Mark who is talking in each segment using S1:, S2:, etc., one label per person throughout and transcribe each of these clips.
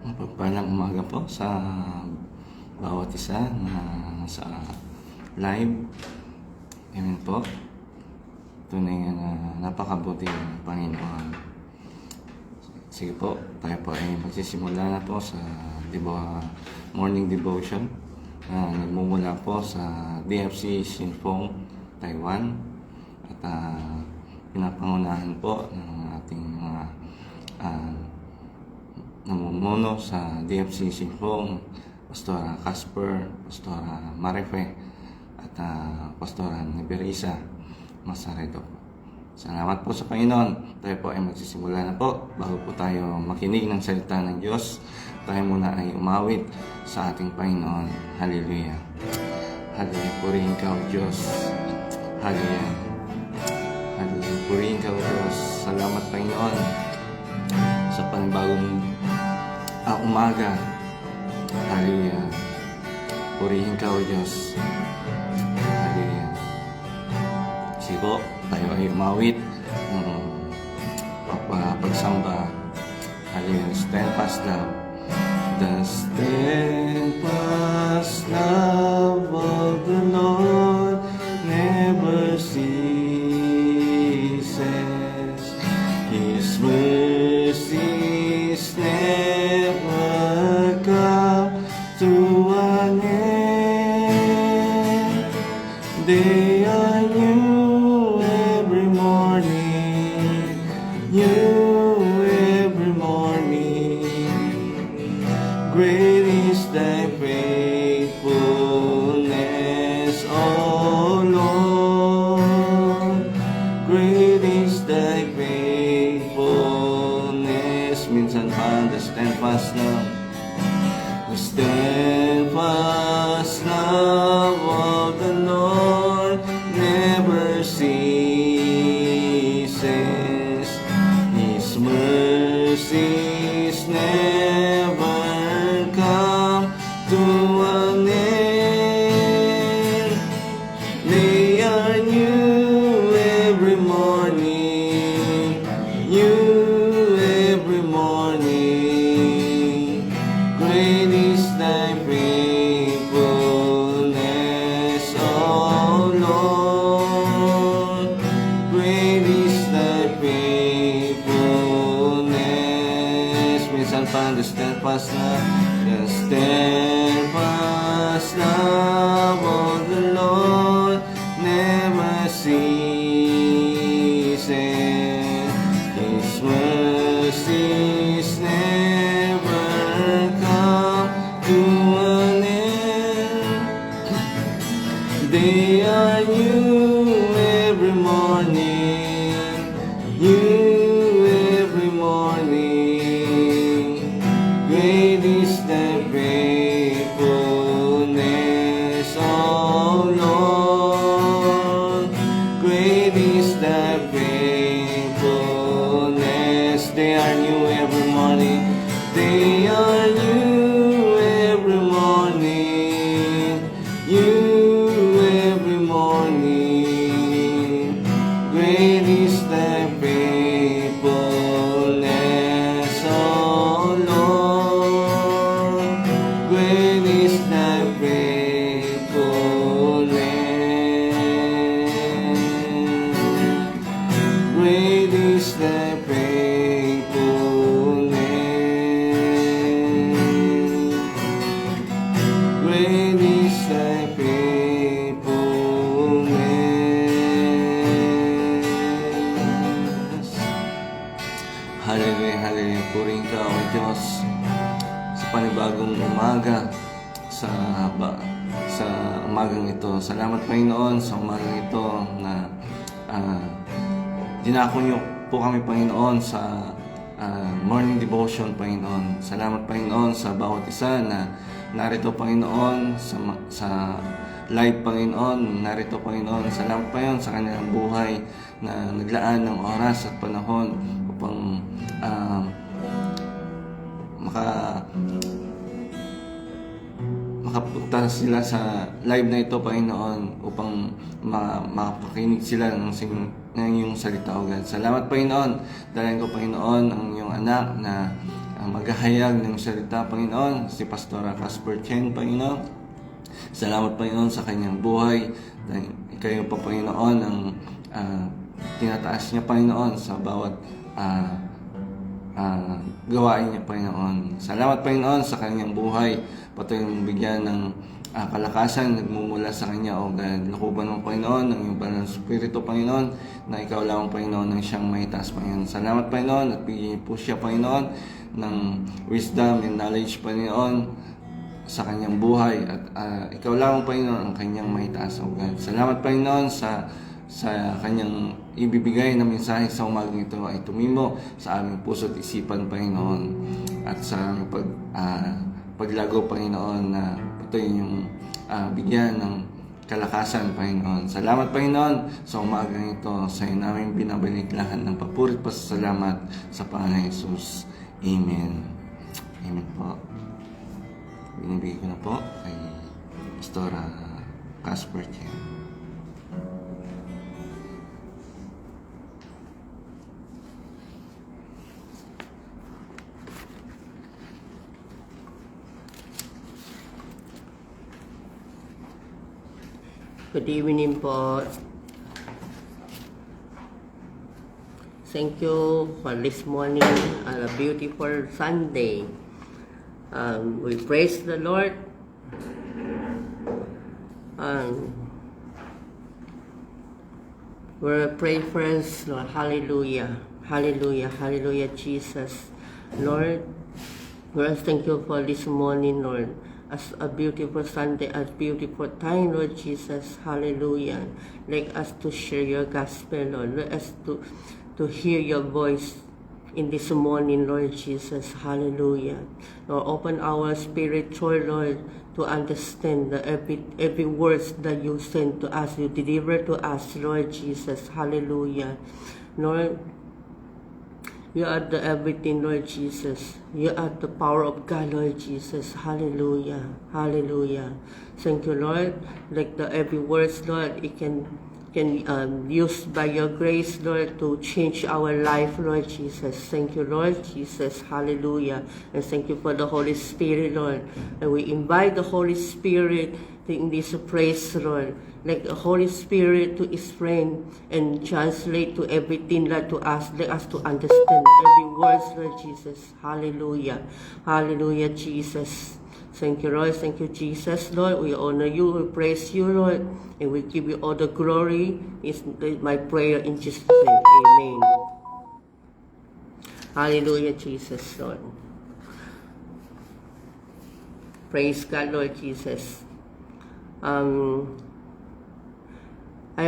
S1: Mapagpalang umaga po sa bawat isa na sa live. Amen po. Tunay na napakabuti ng Panginoon. Sige po, tayo po ay magsisimula na po sa morning devotion na nagmumula po sa DFC Sinfong, Taiwan. At pinapangunahan po ng ating mga namumuno sa DFC Sinfong, Pastora Casper, Pastora Marife, at Pastora Neberisa Masaredo. Salamat po sa Panginoon. Tayo po ay magsisimula na po. Bago po tayo makinig ng salita ng Diyos, tayo muna ay umawit sa ating Panginoon. Hallelujah. Hallelujah. Purihin ka, O Diyos. Hallelujah. Hallelujah. Purihin ka, O Diyos. Salamat, Panginoon, sa panibagong umaga. Hallelujah. Purihin ka, O Diyos. Hallelujah. Sige po, tayo ay umawit pagsamba. Hallelujah. Steadfast love. The steadfast love of the Lord never ceases. His mercies never come to an end. They are new every morning, new every morning. Great is thy faithfulness, O Lord. Great is thy faithfulness. Minsan pa, the steadfast love. The steadfast love of the Lord never ceases. His mercies never come to an end. They are new every morning, new every morning. Great is thy faithfulness, O Lord. Great is thy faithfulness. Minsan pa, the steadfast love, the steadfast love of the Lord never ceases. His mercies never come to an end. They are new every morning, new every morning. Great is thy faithfulness, O Lord. Great is thy faithfulness. They are new every morning. They are new every morning, new every morning. Great is thy faithfulness, O Lord. Great is thy faithfulness. Great is thy faithfulness. Great is thy faithfulness. Hallelujah, hallelujah. Purihin ka, O Diyos, sa panibagong umaga, sa umagang ito. Salamat, Panginoon, sa umagang ito na dinako niyo po kami, Panginoon, sa morning devotion, Panginoon. Salamat, Panginoon, sa bawat isa na narito, Panginoon, sa live, Panginoon. Narito, Panginoon. Salamat, Panginoon, sa kanilang buhay na naglaan ng oras at panahon upang makapunta sila sa live na ito, Panginoon, upang makapakinig sila ng iyong salita, O God. Salamat, Panginoon. Dahil ko, Panginoon, ang iyong anak na maghahayag ng salita, Panginoon, si Pastora Casper Chen, Panginoon. Salamat, Panginoon, sa kanyang buhay. Kayo pa, Panginoon, ang tinataas niya, Panginoon, sa bawat gawain niya, Panginoon. Salamat, Panginoon, sa kanyang buhay. Patuloy mong bigyan ng kalakasan nagmumula sa kanya, O God. Lakuban mo, Panginoon, ng iyong banal na Espiritu, Panginoon, na ikaw lang, Panginoon, ang siyang maitaas, Panginoon. Salamat, Panginoon, at bigyan po siya, Panginoon, ng wisdom and knowledge, Panginoon, sa kanyang buhay. At ikaw lang, Panginoon, ang kanyang maitaas, O God. Salamat, Panginoon, sa kanyang ibibigay na mensahe sa umagang ito ay tumimo sa aming puso at isipan, Panginoon, at sa paglago, Panginoon, na patuloy yung bigyan ng kalakasan, Panginoon. Salamat, Panginoon, sa umagang ito. Sa iyo namin binabalik lahat ng papurit pa sa salamat sa Panginoon Jesus. Amen. Amen po. Binibigay ko na po kay Pastora Casper Chen.
S2: Good evening po. Thank you for this morning and a beautiful Sunday. We praise the Lord. We'll pray first, Lord. Hallelujah. Hallelujah. Hallelujah, Jesus. Lord, we thank you for this morning, Lord. As a beautiful Sunday, as beautiful time, Lord Jesus. Hallelujah. Let us to share your gospel, Lord. Let us to hear your voice in this morning, Lord Jesus. Hallelujah. Lord, open our spiritual, Lord, to understand every words that you send to us, you deliver to us, Lord Jesus. Hallelujah. Lord, you are the everything, Lord Jesus. You are the power of God, Lord Jesus. Hallelujah. Hallelujah. Thank you, Lord. Like the every words, Lord, it can used by your grace, Lord, to change our life, Lord Jesus. Thank you, Lord Jesus. Hallelujah. And thank you for the Holy Spirit, Lord. And we invite the Holy Spirit in this praise, Lord. Like the Holy Spirit to explain and translate to everything, Lord, to us. Let us to understand every word, Lord Jesus. Hallelujah. Hallelujah, Jesus. Thank you, Lord. Thank you, Jesus, Lord. We honor you. We praise you, Lord. And we give you all the glory. It's my prayer in Jesus' name. Amen. Hallelujah, Jesus, Lord. Praise God, Lord Jesus. I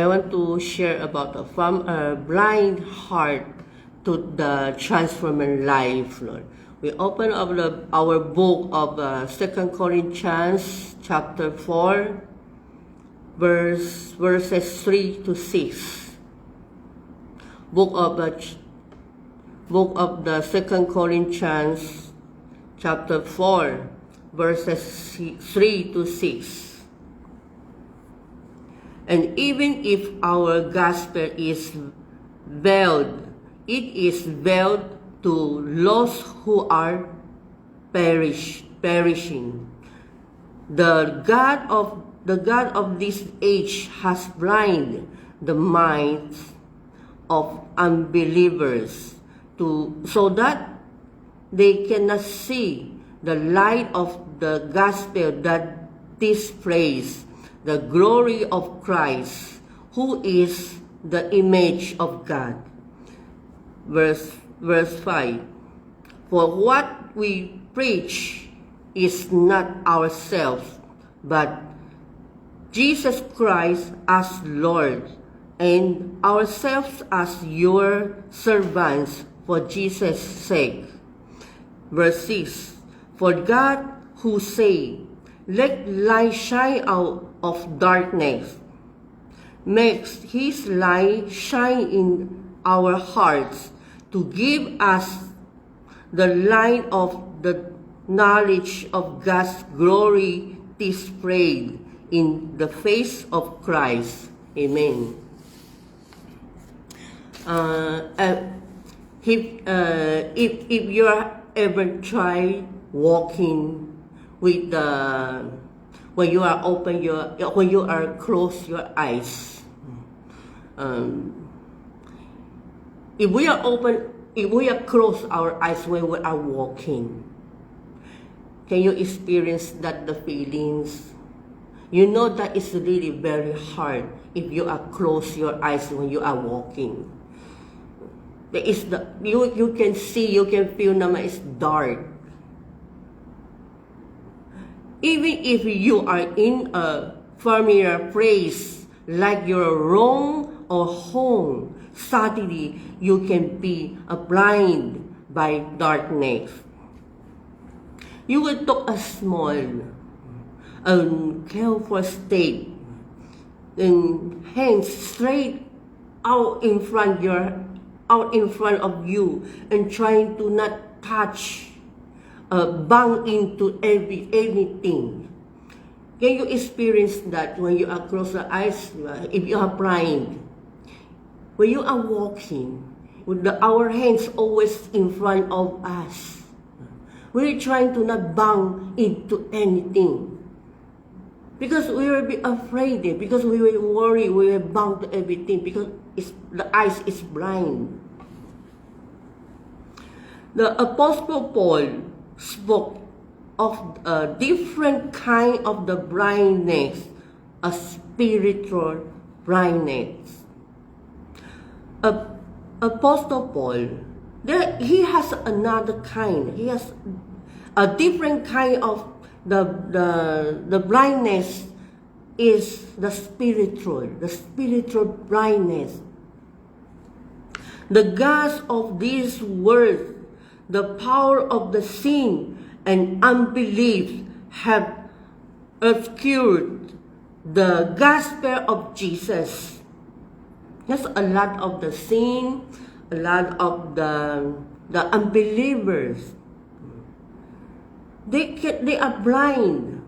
S2: want to share about from a blind heart to the transforming life, Lord. We open up our book of 2 Corinthians chapter 4, verses 3 to 6. Book of the 2 Corinthians chapter 4, verses 3 to 6. And even if our gospel is veiled, it is veiled to lost who are perishing. The God of this age has blinded the minds of unbelievers so that they cannot see the light of the gospel that displays the glory of Christ, who is the image of God. Verse 5. For what we preach is not ourselves, but Jesus Christ as Lord, and ourselves as your servants for Jesus' sake. Verse 6. For God who say, let light shine out of darkness, makes his light shine in our hearts to give us the light of the knowledge of God's glory displayed in the face of Christ. Amen. If ever tried walking with the when you are when you are close your eyes? If we are close our eyes when we are walking, can you experience that the feelings? You know that it's really very hard if you are close your eyes when you are walking. There is you can see, you can feel naman it's dark. Even if you are in a familiar place like your room or home, suddenly you can be blind by darkness. You will take a small careful step and hands straight out in front of you and trying to not touch, bang into anything. Can you experience that when you are close your eyes, if you are blind? When you are walking, with our hands always in front of us, we're trying to not bang into anything. Because we will be afraid, because we will worry, we will bang to everything, because the eyes is blind. The Apostle Paul spoke of a different kind of the blindness, a spiritual blindness. Apostle Paul, he has another kind. He has a different kind of the blindness is the spiritual blindness. The gods of this world, the power of the sin and unbelief have obscured the gospel of Jesus. There's a lot of the sin, a lot of the unbelievers. They are blind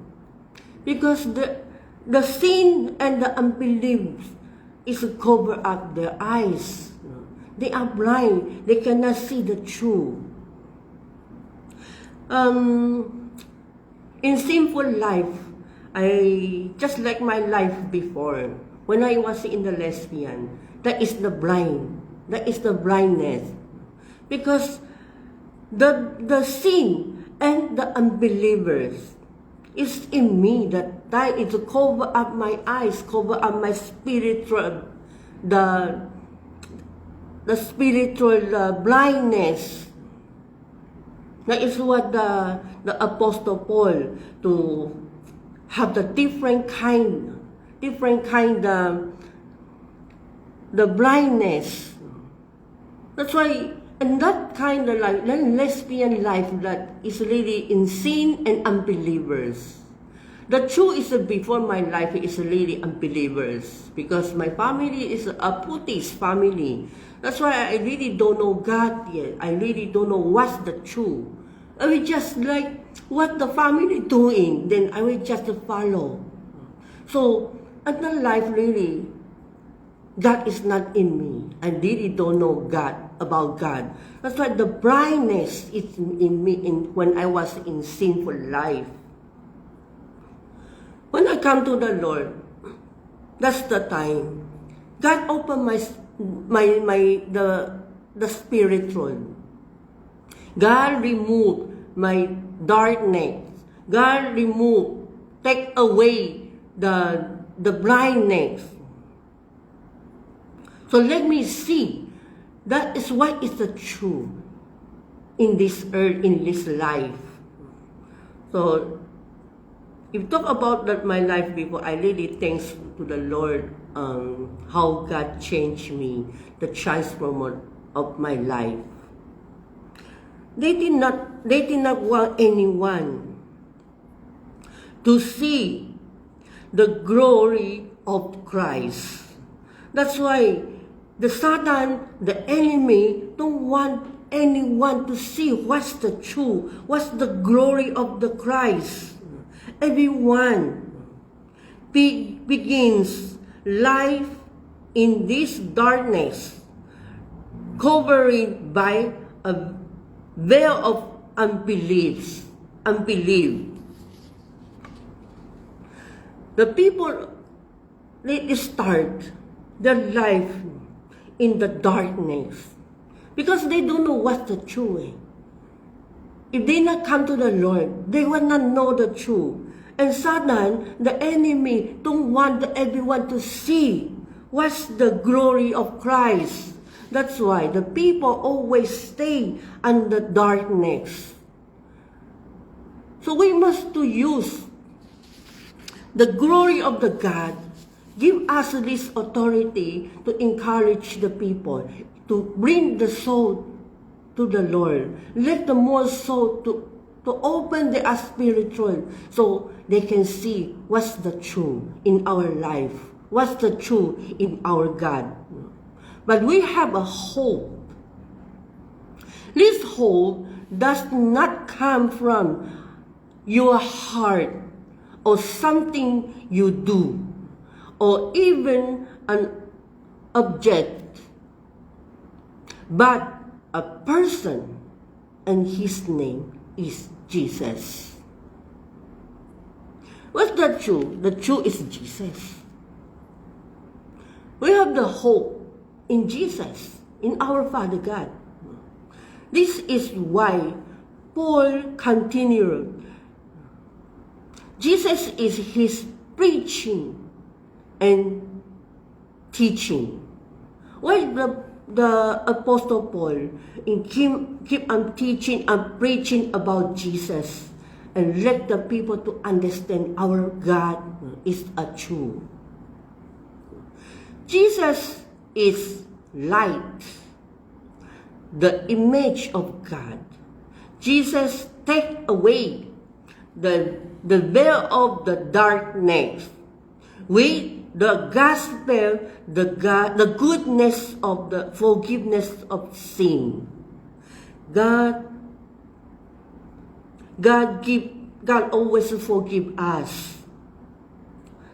S2: because the sin and the unbelief is to cover up their eyes. They are blind. They cannot see the truth. In sinful life, I just like my life before. When I was in the lesbian, that is the blind. That is the blindness. Because the sin and the unbelievers is in me that is to cover up my eyes, cover up my spiritual, the spiritual blindness. That is what the Apostle Paul to have the different kind the blindness. That's why in that kind of life, that lesbian life that is really in sin and unbelievers. The truth is that before my life is really unbelievers because my family is a Buddhist family. That's why I really don't know God yet. I really don't know what's the truth. I will just like what the family doing, then I will just follow. So, at the life really, God is not in me. I really don't know God, about God. That's why the blindness is in me when I was in sinful life. When I come to the Lord, that's the time. God opened the spiritual. God removed my darkness. God take away the blindness. So let me see. That is what is the truth in this earth, in this life. So, if you talk about that my life before, I really thanks to the Lord how God changed me, the transformer of my life. They did not want anyone to see the glory of Christ. That's why the Satan, the enemy, don't want anyone to see what's the truth, what's the glory of the Christ. Everyone begins life in this darkness, covered by a veil unbelief. The people, they start their life in the darkness because they don't know what's the truth. If they not come to the Lord, they will not know the truth. And Satan, the enemy, don't want everyone to see what's the glory of Christ. That's why the people always stay in the darkness. So we must to use the glory of the God, give us this authority to encourage the people, to bring the soul to the Lord. Let the more soul to open their spiritual so they can see what's the truth in our life, what's the truth in our God. But we have a hope. This hope does not come from your heart or something you do or even an object, but a person, and his name is Jesus. What's the truth? The truth is Jesus. We have the hope in Jesus, in our Father God. This is why Paul continued. Jesus is his preaching and teaching. Why the Apostle Paul keep on teaching and preaching about Jesus and let the people to understand our God is a true. Jesus is light, the image of God. Jesus take away the veil of the darkness with the gospel, the goodness of the forgiveness of sin. God always forgive us.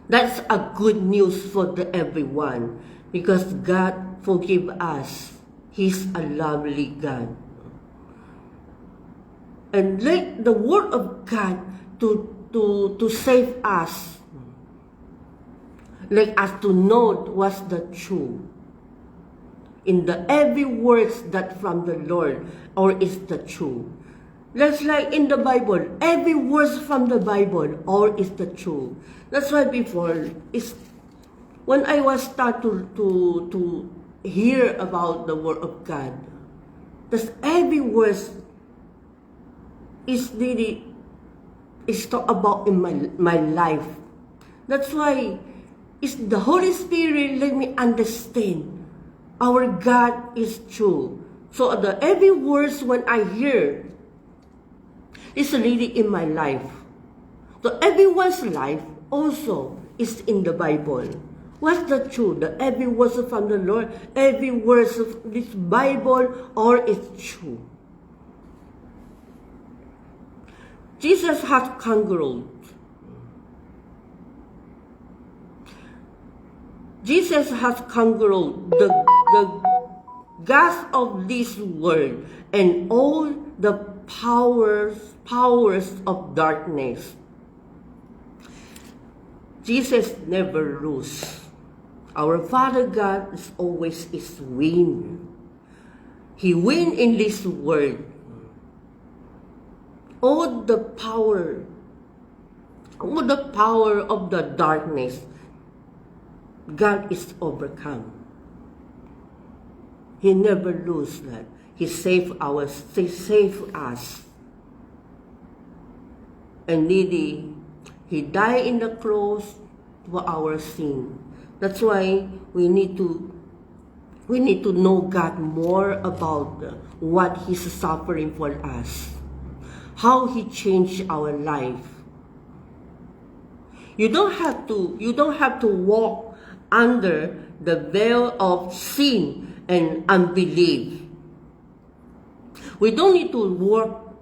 S2: That's a good news for everyone because God forgive us. He's a lovely God. And let the word of God to save us. Let us to know what's the truth. In the every words that from the Lord or is the truth. That's like in the Bible, every word from the Bible or is the truth. That's why before when I was start to hear about the word of God, that's every word is really talk about in my life. That's why it's the Holy Spirit let me understand our God is true. So the every words when I hear is really in my life. So everyone's life also is in the Bible. What's the truth? The every words from the Lord, every words of this Bible, all is true. Jesus has conquered. Jesus has conquered the gods of this world and all the powers of darkness. Jesus never loses. Our Father God is always win. He win in this world. All the power of the darkness, God is overcome. He never loses that. He saved us. And He died in the cross for our sin. That's why we need to know God more about what He's suffering for us. How He changed our life. You don't have to walk under the veil of sin and unbelief. We don't need to walk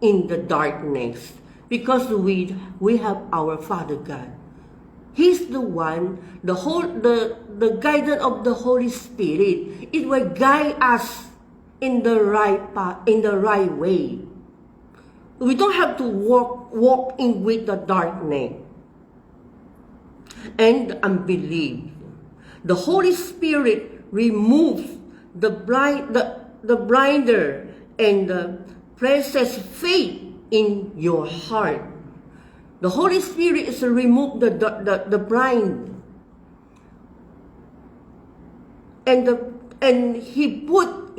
S2: in the darkness because we have our Father God. He's the one, the guidance of the Holy Spirit. It will guide us in the right path, in the right way. We don't have to walk in with the darkness and unbelief. The Holy Spirit removes the blinder and places faith in your heart. The Holy Spirit is to remove the blind, and He put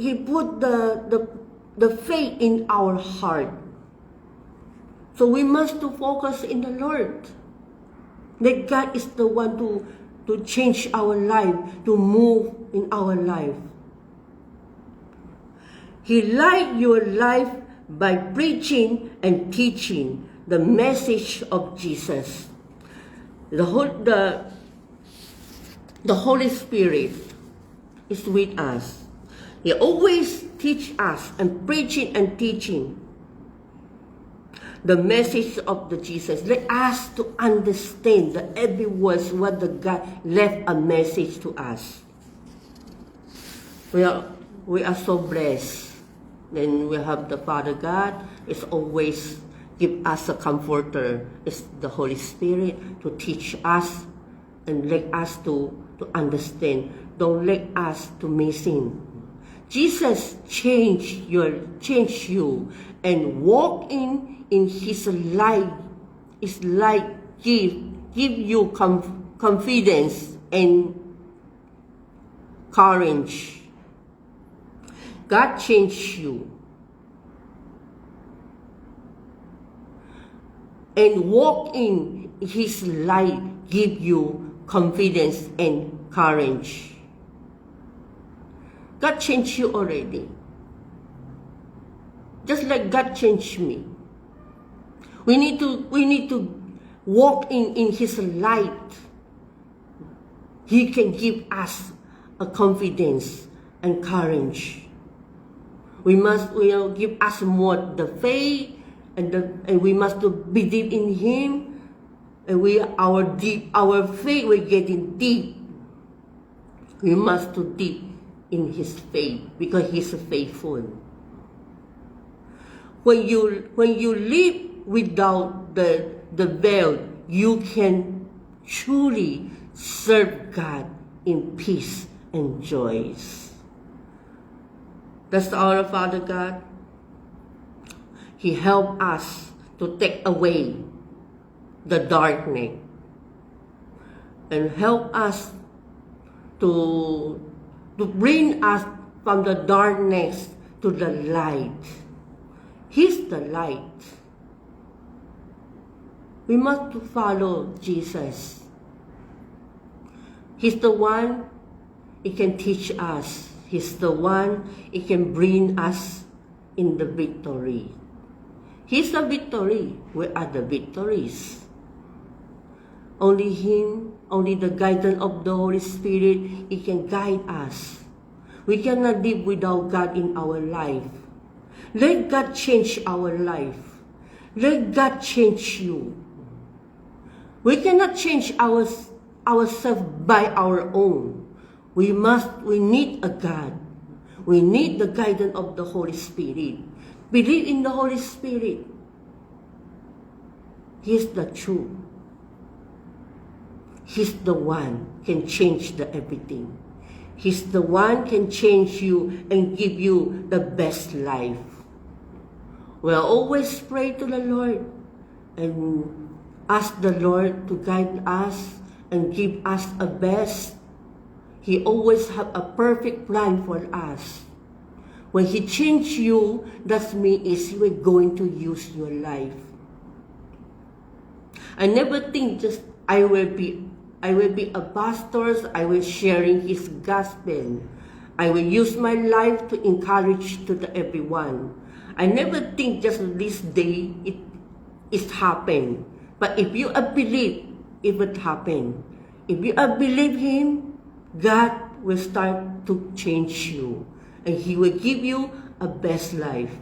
S2: the faith in our heart. So we must to focus in the Lord. That God is the one to change our life, to move in our life. He light your life by preaching and teaching the message of Jesus. The Holy Spirit is with us. He always teach us and preaching and teaching the message of the Jesus. Let us to understand that every word what the God left a message to us. We are so blessed. Then we have the Father God is always give us a comforter. It's the Holy Spirit to teach us and let us to understand. Don't let us to missing. Jesus changed you and walk in His light. His light give you confidence and courage. God changed you. And walk in His light give you confidence and courage. God changed you already. Just like God changed me. We need to walk in His light. He can give us a confidence and courage. We must give us more the faith and we must to believe in Him. And our faith we're getting deep. We must to deep in His faith because He's faithful. When you live without the veil, you can truly serve God in peace and joy. That's our Father God. He helped us to take away the darkness and help us to bring us from the darkness to the light. He's the light. We must follow Jesus. He's the one, He can teach us. He's the one, He can bring us in the victory. He's the victory. We are the victories. Only Him, only the guidance of the Holy Spirit, He can guide us. We cannot live without God in our life. Let God change our life. Let God change you. We cannot change ourselves by our own. We need a God. We need the guidance of the Holy Spirit. Believe in the Holy Spirit. He's the truth. He's the one can change everything. He's the one can change you and give you the best life. We'll always pray to the Lord and ask the Lord to guide us and give us a best. He always have a perfect plan for us. When He change you, that means He will going to use your life. I never think just I will be a pastor. I will sharing His gospel. I will use my life to encourage to everyone. I never think just this day it happened. But if you believe, it will happen. If you believe Him, God will start to change you. And He will give you a best life.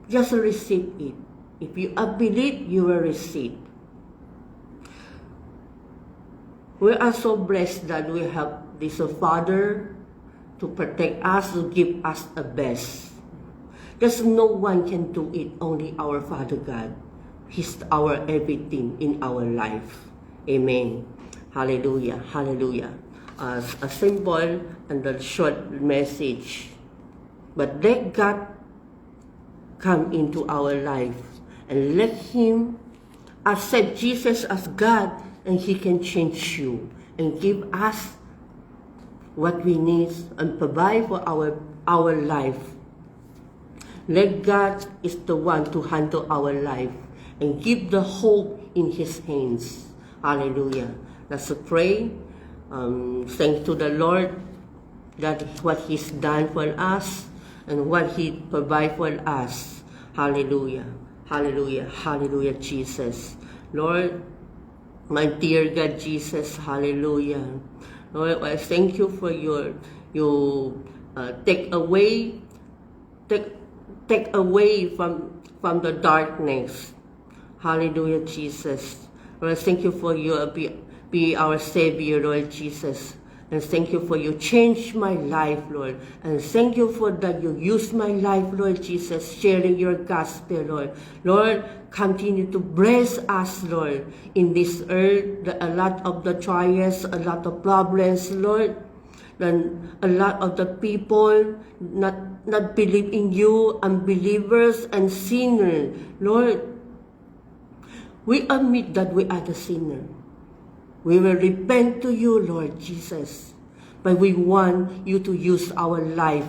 S2: Just receive it. If you believe, you will receive. We are so blessed that we have this Father to protect us, to give us the best. Because no one can do it, only our Father God. He's our everything in our life. Amen. Hallelujah. Hallelujah. As a simple and a short message. But let God come into our life and let Him accept Jesus as God, and He can change you and give us what we need and provide for our life. Let God is the one to handle our life and give the hope in His hands. Hallelujah. Let's pray. Thanks to the Lord that what He's done for us and what He provide for us. Hallelujah. Hallelujah. Hallelujah, Jesus. Lord, my dear God, Jesus, hallelujah. Lord, I thank you for you take away from the darkness. Hallelujah, Jesus. Lord, thank you for you be our Savior, Lord Jesus. And thank you for you change my life, Lord. And thank you for that you use my life, Lord Jesus, sharing your gospel, Lord. Lord, continue to bless us, Lord, in this earth. A lot of the trials, a lot of problems, Lord. And a lot of the people not believe in you, unbelievers and sinners, Lord. We admit that we are the sinner. We will repent to you, Lord Jesus. But we want you to use our life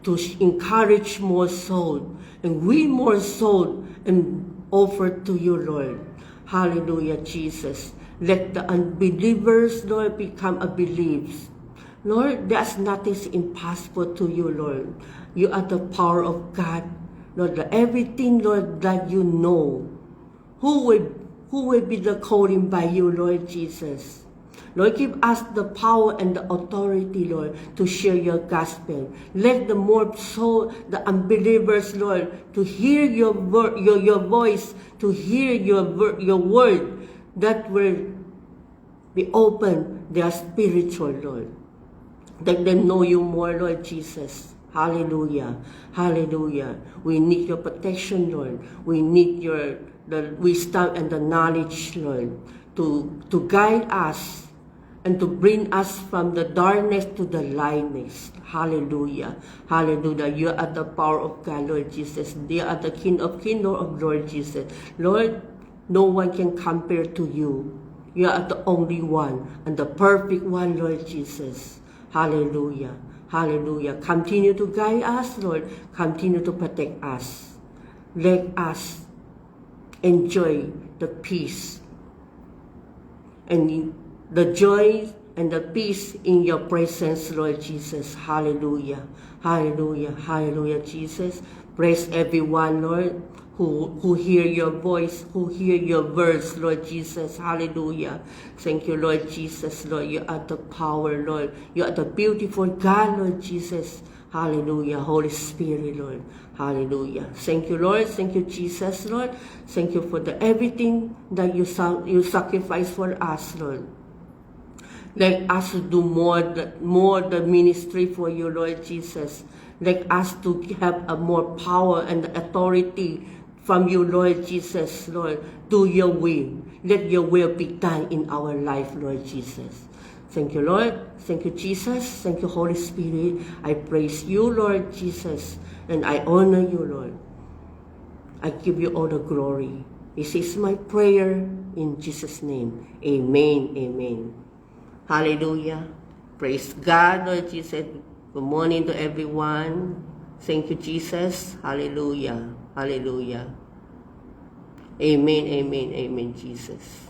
S2: to encourage more souls. And we more souls and offer to you, Lord. Hallelujah, Jesus. Let the unbelievers, Lord, become a believers. Lord, there's nothing impossible to you, Lord. You are the power of God. Lord, everything, Lord, that you know. Who will be the calling by you, Lord Jesus? Lord, give us the power and the authority, Lord, to share your gospel. Let the more soul, the unbelievers, Lord, to hear your voice, to hear your word, that will be open their spiritual, Lord. Let them know you more, Lord Jesus. Hallelujah. Hallelujah. We need your protection, Lord. We need the wisdom and the knowledge, Lord, to guide us and to bring us from the darkness to the lightness. Hallelujah. Hallelujah. You are the power of God, Lord Jesus. You are the King of Kings, Lord of Lord Jesus. Lord, no one can compare to you. You are the only one and the perfect one, Lord Jesus. Hallelujah. Hallelujah. Continue to guide us, Lord. Continue to protect us. Let us enjoy the peace and the joy and the peace in your presence, Lord Jesus. Hallelujah. Hallelujah. Hallelujah, Jesus. Bless everyone, Lord, who hear your voice, who hear your words, Lord Jesus. Hallelujah. Thank you, Lord Jesus, Lord. You are the power, Lord. You are the beautiful God, Lord Jesus. Hallelujah. Holy Spirit, Lord. Hallelujah. Thank you, Lord. Thank you, Jesus, Lord. Thank you for everything that you sacrifice for us, Lord. Let us do more the ministry for you, Lord Jesus. Let us to have a more power and authority from you, Lord Jesus, Lord. Do your will. Let your will be done in our life, Lord Jesus. Thank you, Lord. Thank you, Jesus. Thank you, Holy Spirit. I praise you, Lord Jesus, and I honor you, Lord. I give you all the glory. This is my prayer in Jesus' name. Amen. Amen. Hallelujah. Praise God, Lord Jesus. Good morning to everyone. Thank you, Jesus. Hallelujah. Hallelujah. Amen. Amen. Amen, Jesus.